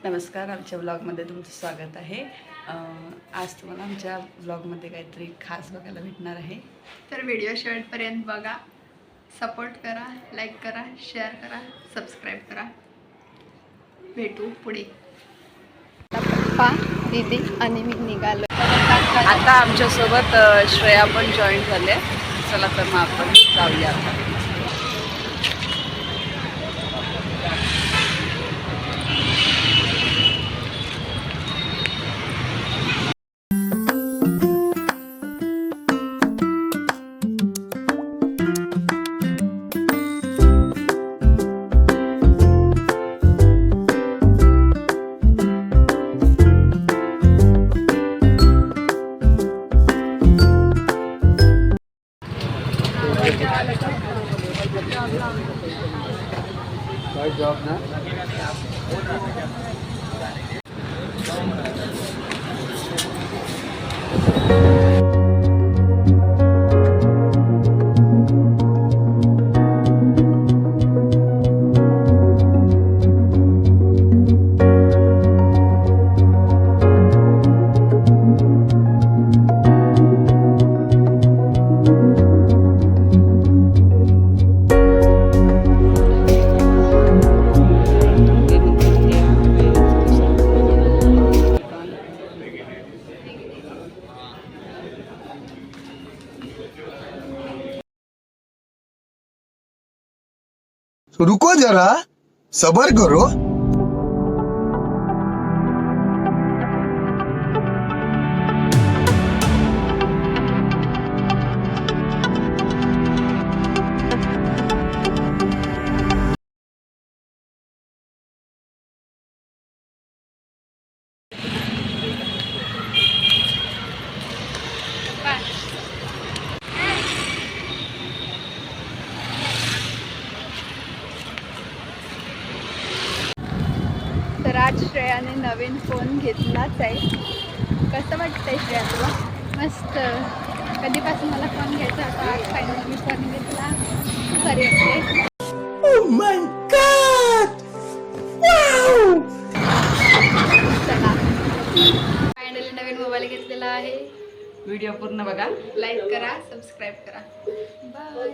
नमस्कार, आमच्या व्लॉगमध्ये तुमचं स्वागत आहे। आज तुम्हाला आमच्या व्लॉगमध्ये काहीतरी खास बघायला भेटणार आहे, तर व्हिडिओ शेवटपर्यंत बघा, सपोर्ट करा, लाईक करा, शेअर करा, सबस्क्राईब करा। भेटू पुढे। पप्पा, दीदी आणि मी निघालो। आता आमच्यासोबत श्रेया पण जॉईन झाले। चला तर मग आपण जाऊया आता। काय जॉब ना रुको जरा सबर करो। तर आज श्रेयाने नवीन फोन घेतलाच आहे। कसं वाटतंय श्रेया तुला? मस्त। कधीपासून मला फोन घ्यायचा होता, आज फायनली मी फोन घेतला। घरी येते। Oh my God! Wow! चला, फायनली नवीन मोबाईल घेतलेला आहे। व्हिडिओ पूर्ण बघा, लाईक करा, सबस्क्राईब करा। बाय।